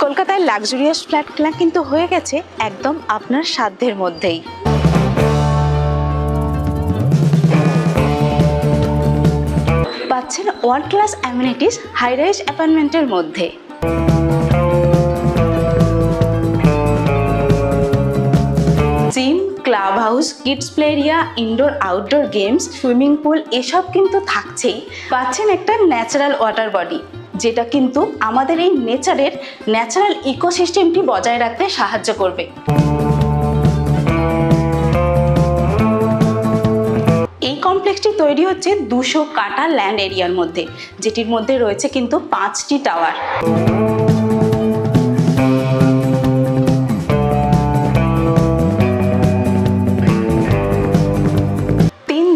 কলকাতায় luxurious flat কেনা কিন্তু হয়ে গেছে একদম আপনার সাধ্যের মধ্যেই। পাচ্ছেন world class amenities high rise অ্যাপার্টমেন্টের মধ্যে। Gym, club house, kids play area, indoor outdoor games, swimming pool এসব কিন্তু থাকছেই। পাচ্ছেন একটা ন্যাচারাল ওয়াটার বডি, যেটা কিন্তু আমাদের এই নেচারের ন্যাচারাল ইকোসিস্টেমটি বজায় রাখতে সাহায্য করবে। এই কমপ্লেক্সটি তৈরি হচ্ছে 200 কাঠা ল্যান্ড এরিয়ার মধ্যে, যেটির মধ্যে রয়েছে কিন্তু 5টি টাওয়ার।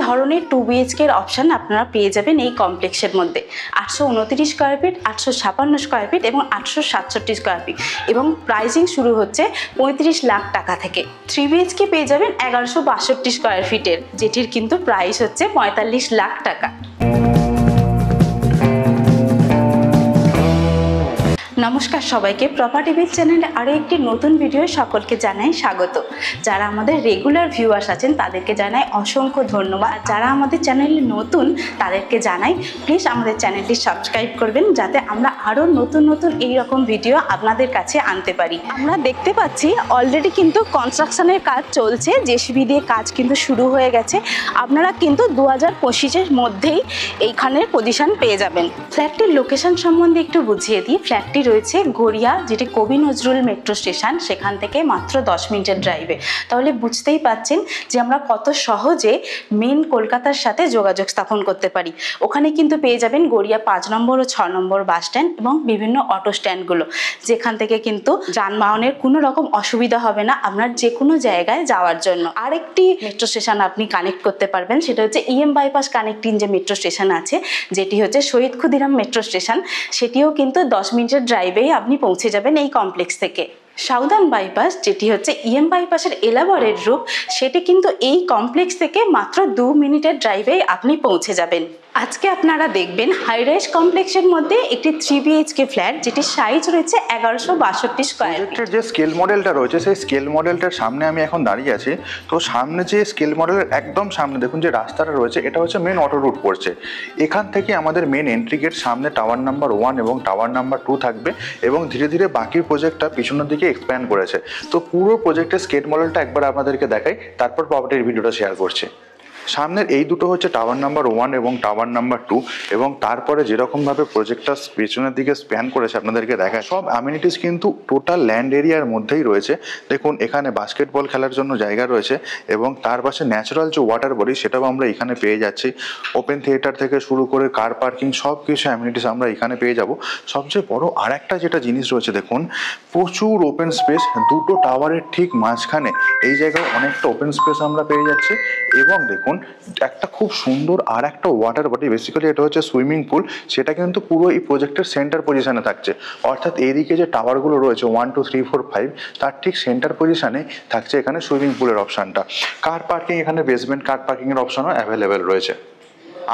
ধরনের 2 BHK এর অপশন আপনারা পেয়ে যাবেন এই কমপ্লেক্সের মধ্যে। 829 স্কোয়ার ফিট, 856 স্কোয়ার ফিট এবং 867 স্কোয়ার ফিট, এবং প্রাইসিং শুরু হচ্ছে 35 লাখ টাকা থেকে। 3 BHK পেয়ে যাবেন 1162 স্কোয়ার ফিটের, যেটির কিন্তু প্রাইস হচ্ছে 45 লাখ টাকা। নমস্কার সবাইকে, প্রপার্টি বিট চ্যানেলে আরও একটি নতুন ভিডিও সকলকে জানাই স্বাগত। যারা আমাদের রেগুলার ভিউয়ার্স আছেন তাদেরকে জানাই অসংখ্য ধন্যবাদ। যারা আমাদের চ্যানেলে নতুন তাদেরকে জানাই প্লিজ আমাদের চ্যানেলটি সাবস্ক্রাইব করবেন, যাতে আমরা আরও নতুন নতুন এইরকম ভিডিও আপনাদের কাছে আনতে পারি। আমরা দেখতে পাচ্ছি অলরেডি কিন্তু কনস্ট্রাকশনের কাজ চলছে, জেসিবি দিয়ে কাজ কিন্তু শুরু হয়ে গেছে। আপনারা কিন্তু 2025-এর মধ্যেই এইখানের পজিশন পেয়ে যাবেন। ফ্ল্যাটটির লোকেশন সম্বন্ধে একটু বুঝিয়ে দিই। ফ্ল্যাটটি রয়েছে গড়িয়া, যেটি কবি নজরুল মেট্রো স্টেশন, সেখান থেকে মাত্র 10 মিনিটের ড্রাইভে। তাহলে বুঝতেই পাচ্ছেন যে আমরা কত সহজে মেন কলকাতার সাথে যোগাযোগ স্থাপন করতে পারি। ওখানে কিন্তু পেয়ে যাবেন গড়িয়া 5 নম্বর ও 6 নম্বর বাস স্ট্যান্ড এবং বিভিন্ন অটো স্ট্যান্ডগুলো, যেখান থেকে কিন্তু যানবাহনের কোনো রকম অসুবিধা হবে না আপনার যে কোনো জায়গায় যাওয়ার জন্য। আরেকটি মেট্রো স্টেশন আপনি কানেক্ট করতে পারবেন, সেটা হচ্ছে EM বাইপাস কানেক্টিং যে মেট্রো স্টেশন আছে, যেটি হচ্ছে শহীদ ক্ষুদিরাম মেট্রো স্টেশন। সেটিও কিন্তু 10 মিনিটের ড্রাইভেই আপনি পৌঁছে যাবেন এই কমপ্লেক্স থেকে। সাউদার্ন বাইপাস, যেটি হচ্ছে EM বাইপাসের এলাবরেট রূপ, সেটি কিন্তু এই কমপ্লেক্স থেকে মাত্র 2 মিনিটের ড্রাইভেই আপনি পৌঁছে যাবেন। আজকে আপনারা দেখবেন হাই রাইজ কমপ্লেক্সের মধ্যে একটি 3 BHK ফ্ল্যাট, যেটির সাইজ রয়েছে 1162 স্কোয়ার ফিট। যে স্কেল মডেলটা রয়েছে, সেই স্কেল মডেলটার সামনে আমি এখন দাঁড়িয়ে আছি। তো সামনে যে স্কেল মডেলের একদম সামনে দেখুন যে রাস্তাটা রয়েছে, এটা হচ্ছে মেন অটো রুট পড়ছে। এখান থেকে আমাদের মেন এন্ট্রি গেট, সামনে টাওয়ার নাম্বার 1 এবং টাওয়ার নাম্বার 2 থাকবে, এবং ধীরে ধীরে বাকি প্রজেক্টটা পিছনের দিকে এক্সপ্যান্ড করেছে। তো পুরো প্রজেক্টের স্কেল মডেলটা একবার আপনাদেরকে দেখাই, তারপর প্রপার্টির ভিডিওটা শেয়ার করছি। সামনের এই দুটো হচ্ছে টাওয়ার নাম্বার 1 এবং টাওয়ার নাম্বার 2, এবং তারপরে যেরকমভাবে প্রজেক্টটা পেছনের দিকে স্প্যান করেছে আপনাদেরকে দেখায়। সব অ্যামিনিটিস কিন্তু টোটাল ল্যান্ড এরিয়ার মধ্যেই রয়েছে। দেখুন এখানে বাস্কেটবল খেলার জন্য জায়গা রয়েছে, এবং তার পাশে ন্যাচারাল যে ওয়াটার বডি সেটাও আমরা এখানে পেয়ে যাচ্ছি। ওপেন থিয়েটার থেকে শুরু করে কার পার্কিং সব কিছু অ্যামিনিটিস আমরা এখানে পেয়ে যাব। সবচেয়ে বড় আরেকটা যেটা জিনিস রয়েছে, দেখুন প্রচুর ওপেন স্পেস। দুটো টাওয়ারের ঠিক মাঝখানে এই জায়গায় অনেকটা ওপেন স্পেস আমরা পেয়ে যাচ্ছি, এবং দেখুন একটা খুব সুন্দর আর একটা ওয়াটার বডি, বেসিক্যালি এটা হচ্ছে সুইমিং পুল, সেটা কিন্তু পুরো এই প্রজেক্টের সেন্টার পজিশনে থাকছে। অর্থাৎ এইদিকে যে টাওয়ারগুলো রয়েছে 1 2 3 4 5, তার ঠিক সেন্টার পজিশনে থাকছে এখানে সুইমিং পুলের অপশানটা। কার পার্কিং, এখানে বেসমেন্ট কার পার্কিংয়ের অপশনও অ্যাভেলেবেল রয়েছে।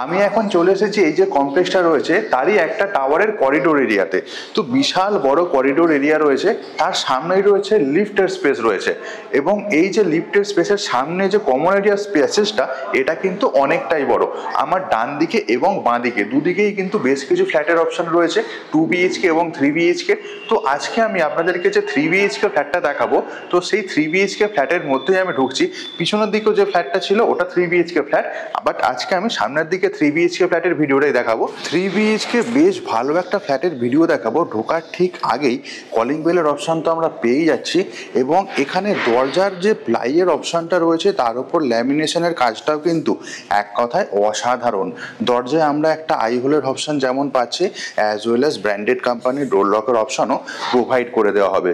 আমি এখন চলে এসেছি এই যে কমপ্লেক্সটা রয়েছে তারই একটা টাওয়ারের করিডোর এরিয়াতে। তো বিশাল বড় করিডোর এরিয়া রয়েছে, তার সামনেই রয়েছে লিফটের স্পেস রয়েছে, এবং এই যে লিফটের স্পেসের সামনে যে কমন এরিয়া স্পেসেসটা, এটা কিন্তু অনেকটাই বড়। আমার ডান দিকে এবং বাঁ দিকে দুদিকেই কিন্তু বেশ কিছু ফ্ল্যাটের অপশন রয়েছে, 2 BHK এবং 3 BHK। তো আজকে আমি আপনাদেরকে যে 3 BHK ফ্ল্যাটটা দেখাবো, তো সেই 3 BHK ফ্ল্যাটের মধ্যেই আমি ঢুকছি। পিছনের দিকেও যে ফ্ল্যাটটা ছিল ওটা 3 BHK ফ্ল্যাট, বাট আজকে আমি সামনের দিকে 3 BHK ফ্ল্যাটের ভিডিওটাই দেখাবো। 3 BHK বেশ ভালো একটা ফ্ল্যাটের ভিডিও দেখাবো। ঢোকার ঠিক আগেই কলিং বেলের অপশান তো আমরা পেয়ে যাচ্ছি, এবং এখানে দরজার যে প্লাইয়ের অপশানটা রয়েছে তার উপর ল্যামিনেশনের কাজটাও কিন্তু এক কথায় অসাধারণ। দরজায় আমরা একটা আই হোলের অপশান যেমন পাচ্ছি, অ্যাজ ওয়েল অ্যাজ ব্র্যান্ডেড কোম্পানির ডোর লকের অপশানও প্রোভাইড করে দেওয়া হবে।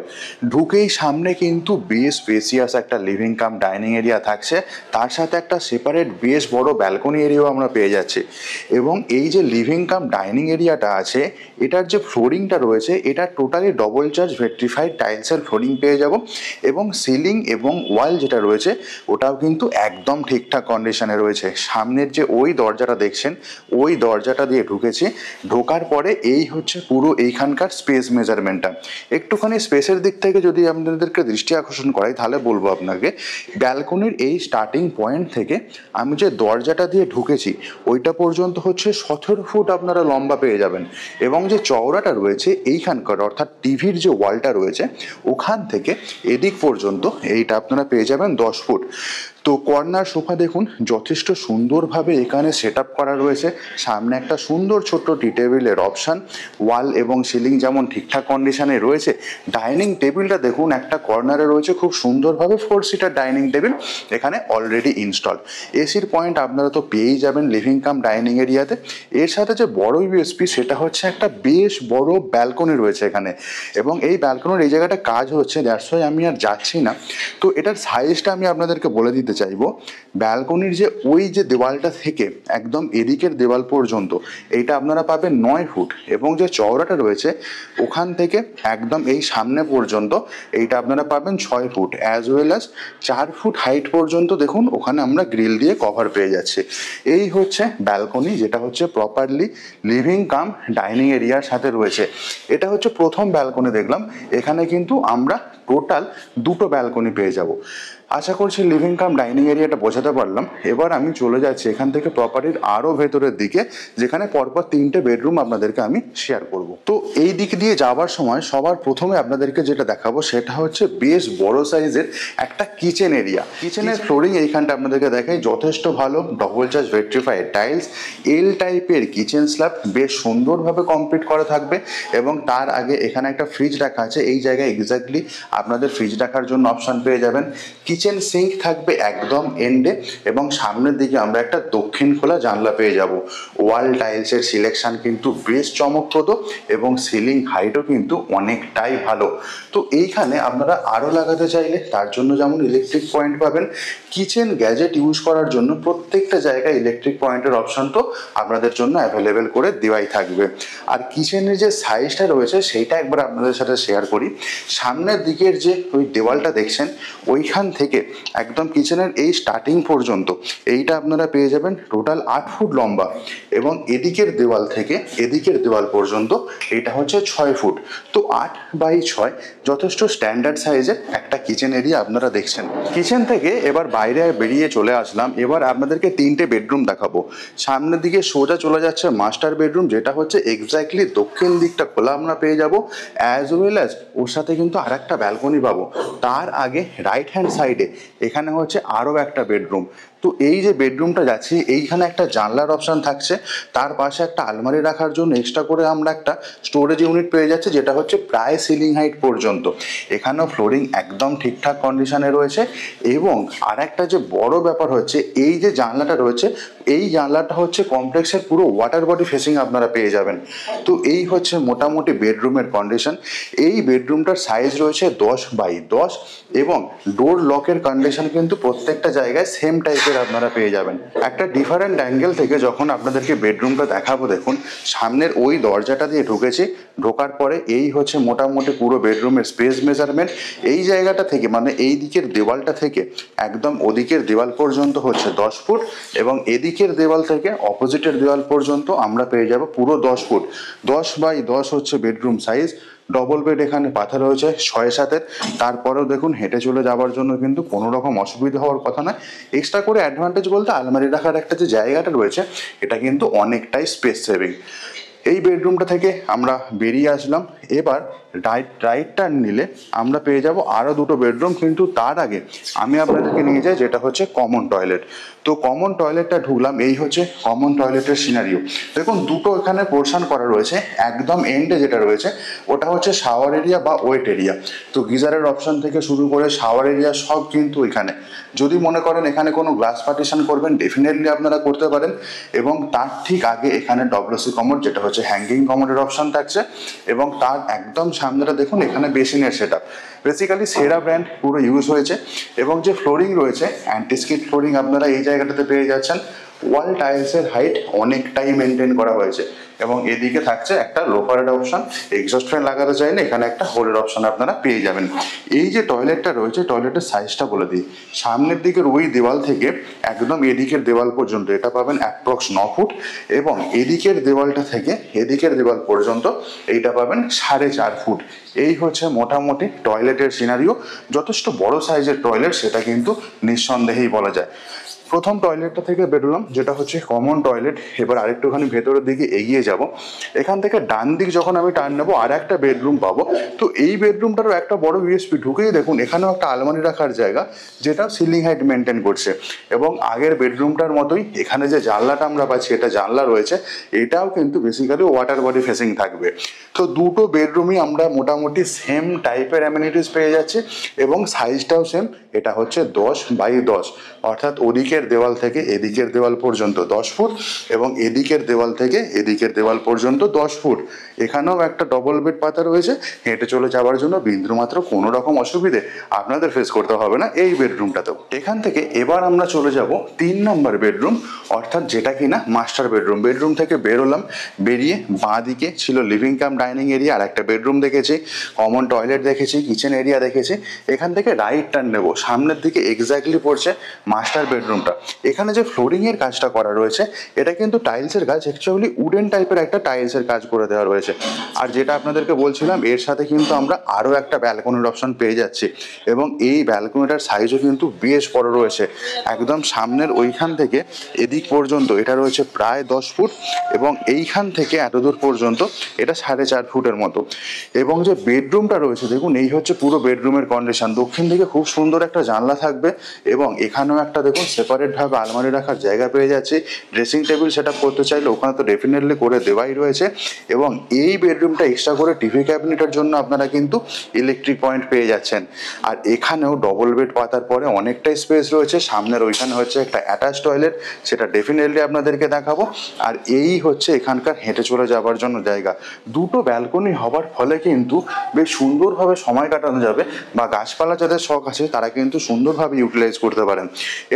ঢুকেই সামনে কিন্তু বেশ স্পেসিয়াস একটা লিভিং কাম ডাইনিং এরিয়া থাকছে, তার সাথে একটা সেপারেট বেশ বড় ব্যালকনি এরিয়াও আমরা পেয়ে পেয়ে যাচ্ছে। এবং এই যে লিভিং কাম ডাইনিং এরিয়াটা আছে, এটার যে ফ্লোরিংটা রয়েছে এটা টোটালি ডবল চার্জ ভেট্রিফাইড টাইলসের ফ্লোরিং পেয়ে যাব। এবং সিলিং এবং ওয়াল যেটা রয়েছে ওটাও কিন্তু একদম ঠিকঠাক কন্ডিশনে রয়েছে। সামনের যে ওই দরজাটা দেখছেন, ওই দরজাটা দিয়ে ঢুকেছি, ঢোকার পরে এই হচ্ছে পুরো এইখানকার স্পেস মেজারমেন্টটা। একটুখানি স্পেসের দিক থেকে যদি আপনাদেরকে দৃষ্টি আকর্ষণ করাই তাহলে বলবো আপনাকে, ব্যালকনির এই স্টার্টিং পয়েন্ট থেকে আমি যে দরজাটা দিয়ে ঢুকেছি ওইটা পর্যন্ত হচ্ছে 17 ফুট আপনারা লম্বা পেয়ে যাবেন। এবং যে চওড়াটা রয়েছে এইখানকার, অর্থাৎ টিভির যে ওয়ালটা রয়েছে ওখান থেকে এদিক পর্যন্ত এইটা আপনারা পেয়ে যাবেন 10 ফুট। তো কর্নার সোফা দেখুন যথেষ্ট সুন্দরভাবে এখানে সেট আপ করা রয়েছে। সামনে একটা সুন্দর ছোট্ট টি টেবিলের অপশান, ওয়াল এবং সিলিং যেমন ঠিকঠাক কন্ডিশনে রয়েছে। ডাইনিং টেবিলটা দেখুন একটা কর্নারে রয়েছে খুব সুন্দরভাবে 4 সিটার ডাইনিং টেবিল এখানে অলরেডি ইনস্টল। এসির পয়েন্ট আপনারা তো পেয়েই যাবেন লিভিং কাম ডাইনিং এরিয়াতে। এর সাথে যে বড় ইউএসপি সেটা হচ্ছে একটা বেশ বড় ব্যালকনি রয়েছে এখানে। এবং এই ব্যালকনির এই জায়গাটা কাজ হচ্ছে, দ্যাটস ওয়াই আমি আর যাচ্ছি না। তো এটার সাইজটা আমি আপনাদেরকে বলে দিতে চাইবো। ব্যালকনির যে ওই যে দেওয়ালটা থেকে একদম এদিকের দেওয়াল পর্যন্ত এইটা আপনারা পাবেন 9 ফুট। এবং যে চওড়াটা রয়েছে ওখান থেকে একদম এই সামনে পর্যন্ত এইটা আপনারা পাবেন 6 foot, as well as 4 foot height পর্যন্ত দেখুন ওখানে আমরা গ্রিল দিয়ে কভার পেয়ে যাচ্ছি। এই হচ্ছে ব্যালকনি, যেটা হচ্ছে প্রপারলি লিভিং কাম ডাইনিং এরিয়ার সাথে রয়েছে। এটা হচ্ছে প্রথম ব্যালকনি দেখলাম। এখানে কিন্তু আমরা টোটাল 2টো ব্যালকনি পেয়ে যাব। আশা করছি লিভিং কাম ডাইনিং এরিয়াটা বোঝাতে পারলাম। এবার আমি চলে যাচ্ছি এখান থেকে প্রপার্টির আরও ভেতরের দিকে, যেখানে পরপর 3টে বেডরুম আপনাদেরকে আমি শেয়ার করব। তো এই দিক দিয়ে যাওয়ার সময় সবার প্রথমে আপনাদেরকে যেটা দেখাবো সেটা হচ্ছে বেশ বড় সাইজের একটা কিচেন এরিয়া। কিচেনের ফ্লোরিং এইখানটা আপনাদেরকে দেখাই, যথেষ্ট ভালো ডবল চার্জ ভেট্রিফাইড টাইলস, এল টাইপের কিচেন স্ল্যাব বেশ সুন্দরভাবে কমপ্লিট করা থাকবে। এবং তার আগে এখানে একটা ফ্রিজ রাখা আছে, এই জায়গায় এক্স্যাক্টলি আপনাদের ফ্রিজ রাখার জন্য অপশন পেয়ে যাবেন। কিচেন সিঙ্ক থাকবে একদম এন্ডে এবং সামনের দিকে আমরা একটা দক্ষিণ খোলা জানলা পেয়ে যাব। ওয়াল টাইলসের সিলেকশন কিন্তু বেশ চমকপ্রদ এবং সিলিং হাইটও কিন্তু অনেকটাই ভালো। তো এইখানে আপনারা আরও লাগাতে চাইলে তার জন্য যেমন ইলেকট্রিক পয়েন্ট পাবেন, কিচেন গ্যাজেট ইউজ করার জন্য প্রত্যেকটা জায়গায় ইলেকট্রিক পয়েন্টের অপশন তো আপনাদের জন্য অ্যাভেলেবেল করে দেওয়াই থাকবে। আর কিচেনের যে সাইজটা রয়েছে সেইটা একবার আপনাদের সাথে শেয়ার করি। সামনের দিকের যে ওই দেওয়ালটা দেখছেন ওইখান থেকে একদম কিচেনের এই স্টার্টিং পর্যন্ত এইটা আপনারা পেয়ে যাবেন টোটাল 8 ফুট লম্বা। এবং এদিকের দেওয়াল থেকে এদিকের দেওয়াল পর্যন্ত এটা হচ্ছে 6 ফুট। তো 8x6 যথেষ্ট স্ট্যান্ডার্ড সাইজের একটা কিচেন এরিয়া আপনারা দেখছেন। কিচেন থেকে এবার বাইরে বেরিয়ে চলে আসলাম। এবার আপনাদেরকে 3টে বেডরুম দেখাবো। সামনের দিকে সোজা চলে যাচ্ছে মাস্টার বেডরুম, যেটা হচ্ছে এক্স্যাক্টলি দক্ষিণ দিকটা খোলা আমরা পেয়ে যাব, অ্যাজ ওয়েল অ্যাজ ওর সাথে কিন্তু আর একটা ব্যালকনি পাবো। তার আগে রাইট হ্যান্ড সাইডে এখানে হচ্ছে আরও একটা বেডরুম। তো এই যে বেডরুমটা যাচ্ছি এইখানে একটা জানলার অপশান থাকছে, তার পাশে একটা আলমারি রাখার জন্য এক্সট্রা করে আমরা একটা স্টোরেজ ইউনিট পেয়ে যাচ্ছি, যেটা হচ্ছে প্রায় সিলিং হাইট পর্যন্ত। এখানেও ফ্লোরিং একদম ঠিকঠাক কন্ডিশনে রয়েছে। এবং আর একটা যে বড় ব্যাপার হচ্ছে এই যে জানলাটা রয়েছে, এই জানলাটা হচ্ছে কমপ্লেক্সের পুরো ওয়াটার বডি ফেসিং আপনারা পেয়ে যাবেন। তো এই হচ্ছে মোটামুটি বেডরুমের কন্ডিশন। এই বেডরুমটার সাইজ রয়েছে 10x10 এবং ডোর লকের কন্ডিশন কিন্তু প্রত্যেকটা জায়গায় সেম টাইপের আপনারা পেয়ে যাবেন। একটা ডিফারেন্ট অ্যাঙ্গেল থেকে যখন আপনাদেরকে বেডরুমটা দেখাবো, দেখুন সামনের ওই দরজাটা দিয়ে ঢুকেছি, ঢোকার পরে এই হচ্ছে মোটামুটি পুরো বেডরুমের স্পেস মেজারমেন্ট। এই জায়গাটা থেকে মানে এই দিকের দেওয়ালটা থেকে একদম ওদিকের দেওয়াল পর্যন্ত হচ্ছে 10 ফুট এবং এদিকের দেওয়াল থেকে অপোজিটের দেওয়াল পর্যন্ত আমরা পেয়ে যাব পুরো 10 ফুট। 10x10 হচ্ছে বেডরুম সাইজ। ডবল বেড এখানে পাতা রয়েছে 6-7-এর। তারপরেও দেখুন হেঁটে চলে যাওয়ার জন্য কিন্তু কোনো রকম অসুবিধা হওয়ার কথা নয়। এক্সট্রা করে অ্যাডভান্টেজ বলতে আলমারি রাখার একটা যে জায়গাটা রয়েছে এটা কিন্তু অনেকটাই স্পেস সেভিং। এই বেডরুমটা থেকে আমরা বেরিয়ে আসলাম। এবার রাইট টার্ন নিলে আমরা পেয়ে যাব আরও 2টো বেডরুম, কিন্তু তার আগে আমি আপনাদেরকে নিয়ে যাই যেটা হচ্ছে কমন টয়লেট। তো কমন টয়লেটটা ঢুকলাম, এই হচ্ছে কমন টয়লেটের সিনারিও। দেখুন দুটো এখানে পোর্শন করা রয়েছে। একদম এন্ডে যেটা রয়েছে ওটা হচ্ছে শাওয়ার এরিয়া বা ওয়েট এরিয়া। তো গিজারের অপশন থেকে শুরু করে শাওয়ার এরিয়া সব কিন্তু এখানে। যদি মনে করেন এখানে কোনো গ্লাস পার্টিশন করবেন ডেফিনেটলি আপনারা করতে পারেন। এবং তার ঠিক আগে এখানে ডব্লিউসি কমোড যেটা হচ্ছে হ্যাঙ্গিং কমোডের অপশন থাকছে। এবং তার একদম সামনেটা দেখুন এখানে বেসিনের সেট আপ, বেসিক্যালি সেরা ব্র্যান্ড পুরো ইউজ হয়েছে। এবং যে ফ্লোরিং রয়েছে অ্যান্টি স্কিড ফ্লোরিং আপনারা এই জায়গাটাতে পেয়ে যাচ্ছেন। ওয়াল টাইলসের হাইট অনেকটাই মেনটেন করা হয়েছে এবং এদিকে থাকছে একটা লোফারের অপশন। এক্সস্ট ফ্যান লাগাতে চাইলে এখানে একটা হোলের অপশন আপনারা পেয়ে যাবেন। এই যে টয়লেটটা রয়েছে, টয়লেটের সাইজটা বলে দিই। সামনের দিকের ওই দেওয়াল থেকে একদম এদিকের দেওয়াল পর্যন্ত এটা পাবেন অ্যাপ্রক্স 9 ফুট এবং এদিকের দেওয়ালটা থেকে এদিকের দেওয়াল পর্যন্ত এইটা পাবেন 4.5 ফুট। এই হচ্ছে মোটামুটি টয়লেটের সিনারিও। যথেষ্ট বড় সাইজের টয়লেট, সেটা কিন্তু নিঃসন্দেহেই বলা যায়। প্রথম টয়লেটটা থেকে বেরোলাম, যেটা হচ্ছে কমন টয়লেট। এবার আরেকটুখানি ভেতরের দিকে এগিয়ে যাব। এখান থেকে ডান দিক যখন আমি টার্ন নেবো আর একটা বেডরুম পাবো। তো এই বেডরুমটারও একটা বড় ইউএসপি, ঢুকেই দেখুন এখানেও একটা আলমারি রাখার জায়গা, যেটা সিলিং হাইট মেনটেন করছে। এবং আগের বেডরুমটার মতোই এখানে যে জানলাটা আমরা পাচ্ছি, এটা জানলা রয়েছে, এটাও কিন্তু বেসিক্যালি ওয়াটার বডি ফেসিং থাকবে। তো দুটো বেডরুমই আমরা মোটামুটি সেম টাইপের অ্যামিনিটিস পেয়ে যাচ্ছি এবং সাইজটাও সেম। এটা হচ্ছে 10x10, অর্থাৎ ওদিকের দেওয়াল থেকে এদিকের দেওয়াল পর্যন্ত 10 ফুট এবং এদিকের দেওয়াল থেকে এদিকের দেওয়াল পর্যন্ত 10 ফুট। এখানেও একটা ডবল বেড পাতা রয়েছে, হেঁটে চলে যাওয়ার জন্য বিন্দুমাত্র কোনো রকম অসুবিধে আপনাদের ফেস করতে হবে না এই বেডরুমটাতেও। এখান থেকে এবার আমরা চলে যাব 3 নম্বর বেডরুম, অর্থাৎ যেটা কিনা মাস্টার বেডরুম। বেডরুম থেকে বেরোলাম, বেরিয়ে বাঁ দিকে ছিল লিভিং কাম ডাইনিং এরিয়া, আর একটা বেডরুম দেখেছি, কমন টয়লেট দেখেছি, কিচেন এরিয়া দেখেছি। এখান থেকে রাইট টার্ন নেব, সামনের দিকে এক্স্যাক্টলি পড়ছে মাস্টার বেডরুমটা। এখানে যে ফ্লোরিং এর কাজটা করা রয়েছে, এটা কিন্তু টাইলসের কাজ, অ্যাকচুয়ালি উডেন টাইপের একটা টাইলসের কাজ করে দেওয়া রয়েছে। আর যেটা আপনাদেরকে বলছিলাম, এর সাথে কিন্তু আমরা আরও একটা ব্যালকনির অপশন পেয়ে যাচ্ছি এবং এই ব্যালকনিটার সাইজও কিন্তু বেশ বড় রয়েছে। একদম সামনের ওইখান থেকে এদিক পর্যন্ত এটা রয়েছে প্রায় 10 ফুট এবং এইখান থেকে এতদূর পর্যন্ত এটা 4.5 ফুটের মতো। এবং যে বেডরুমটা রয়েছে দেখুন, এই হচ্ছে পুরো বেডরুমের কন্ডিশন। দক্ষিণ দিকে খুব সুন্দর একটা জানলা থাকবে এবং এখানেও একটা দেখুন সেপারেটভাবে আলমারি রাখার জায়গা পেয়ে যাচ্ছে। ড্রেসিং টেবিল সেট আপ করতে চাইলে ওখানে তো ডেফিনেটলি করে দেওয়াই রয়েছে। এবং এই বেডরুমটা এক্সট্রা করে টিভি ক্যাবিনেটের জন্য আপনারা কিন্তু ইলেকট্রিক পয়েন্ট পেয়ে যাচ্ছেন। আর এখানেও ডবল বেড পাতার পরে অনেকটাই স্পেস রয়েছে। সামনের ওইখানে হচ্ছে একটা অ্যাটাচ টয়লেট, সেটা ডেফিনেটলি আপনাদেরকে দেখাবো। আর এই হচ্ছে এখানকার হেঁটে চলে যাওয়ার জন্য জায়গা। দুটো ব্যালকনি হওয়ার ফলে কিন্তু বেশ সুন্দরভাবে সময় কাটানো যাবে, বা গাছপালা যাদের শখ আছে তারা কিন্তু সুন্দরভাবে ইউটিলাইজ করতে পারেন।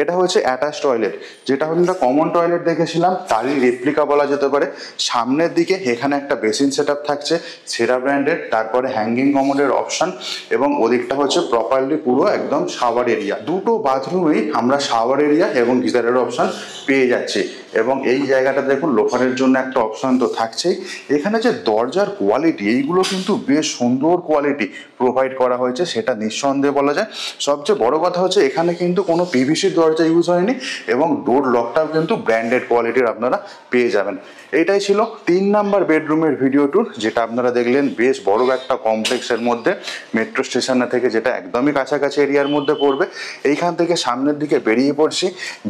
এটা হচ্ছে অ্যাটাচ টয়লেট, যেটা আমরা কমন টয়লেট দেখেছিলাম তারই রেপ্লিকা বলা যেতে পারে। সামনের দিকে এখানে একটা বেসিন সেট আপ থাকছে সেরা ব্র্যান্ডের, তারপরে হ্যাঙ্গিং কমোডের অপশন এবং ওদিকটা হচ্ছে প্রপারলি পুরো একদম শাওয়ার এরিয়া। দুটো বাথরুমেই আমরা শাওয়ার এরিয়া এবং গিজারের অপশন পেয়ে যাচ্ছি। এবং এই জায়গাটা দেখুন লোফারের জন্য একটা অপশন তো থাকছেই। এখানে যে দরজার কোয়ালিটি, এইগুলো কিন্তু বেশ সুন্দর কোয়ালিটি প্রোভাইড করা হয়েছে, সেটা নিঃসন্দেহে বলা যায়। সবচেয়ে বড় কথা হচ্ছে এখানে কিন্তু কোনো পিভিসির দরজা ইউজ হয়নি এবং ডোর লকটাও কিন্তু ব্র্যান্ডেড কোয়ালিটির আপনারা পেয়ে যাবেন। এটাই ছিল 3 নাম্বার বেডরুমের ভিডিও ট্যুর, যেটা আপনারা দেখলেন বেশ বড় একটা কমপ্লেক্সের মধ্যে, মেট্রো স্টেশন থেকে যেটা একদমই কাছাকাছি এরিয়ার মধ্যে পড়বে। এইখান থেকে সামনের দিকে বেরিয়ে পড়ছি,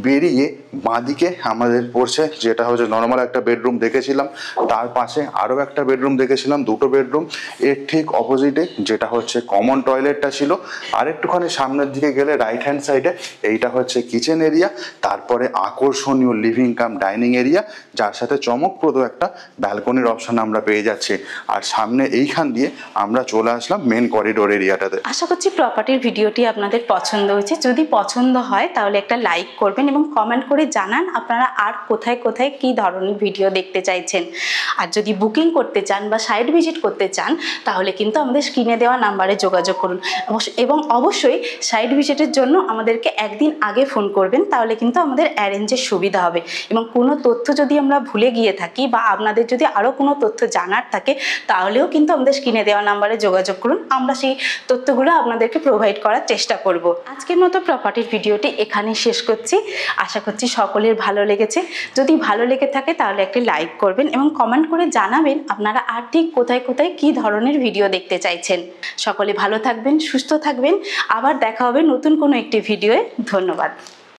বেরিয়ে বাঁদিকে আমাদের পড়ছে যেটা হচ্ছে নর্মাল একটা বেডরুম দেখেছিলাম, তার পাশে আরও একটা বেডরুম দেখেছিলাম, দুটো বেডরুম। এর ঠিক অপোজিটে যেটা হচ্ছে কমন টয়লেটটা ছিল, আরেকটুখানি সামনের দিকে গেলে রাইট হ্যান্ড সাইডে এইটা হচ্ছে কিচেন এরিয়া, তারপরে আকর্ষণীয় লিভিং কাম ডাইনিং এরিয়া, যার সাথে চমকপ্রদ একটা ব্যালকনির অপশন আমরা পেয়ে যাচ্ছি। আর সামনে এইখান দিয়ে আমরা চলে আসলাম মেন করিডোর এরিয়াটাতে। আশা করছি প্রপার্টির ভিডিওটি আপনাদের পছন্দ হয়েছে। যদি পছন্দ হয় তাহলে একটা লাইক করবেন এবং কমেন্ট করে জানান আপনারা আর কোথায় কোথায় কী ধরনের ভিডিও দেখতে চাইছেন। আর যদি বুকিং করতে চান বা সাইট ভিজিট করতে চান তাহলে কিন্তু আমাদের স্ক্রিনে দেওয়া নাম্বারে যোগাযোগ করুন এবং অবশ্যই সাইট ভিজিটের জন্য আমাদেরকে একদিন আগে ফোন করবেন, তাহলে কিন্তু আমাদের অ্যারেঞ্জের সুবিধা হবে। এবং কোনো তথ্য যদি আমরা ভুলে গিয়ে থাকি বা আপনাদের যদি আরও কোনো তথ্য জানার থাকে তাহলেও কিন্তু আমাদের স্ক্রিনে দেওয়া নাম্বারে যোগাযোগ করুন, আমরা সেই তথ্যগুলো আপনাদেরকে প্রোভাইড করার চেষ্টা করব। আজকের মতো প্রপার্টির ভিডিওটি এখানেই শেষ করছি। আশা করছি সকলের ভালো লেগেছে। যদি ভালো লেগে থাকে তাহলে একটি লাইক করবেন এবং কমেন্ট করে জানাবেন আপনারা আর ঠিক কোথায় কোথায় কী ধরনের ভিডিও দেখতে চাইছেন। সকলে ভালো থাকবেন, সুস্থ থাকবেন। আবার দেখা হবে নতুন কোনো একটি ভিডিওয়ে। ধন্যবাদ।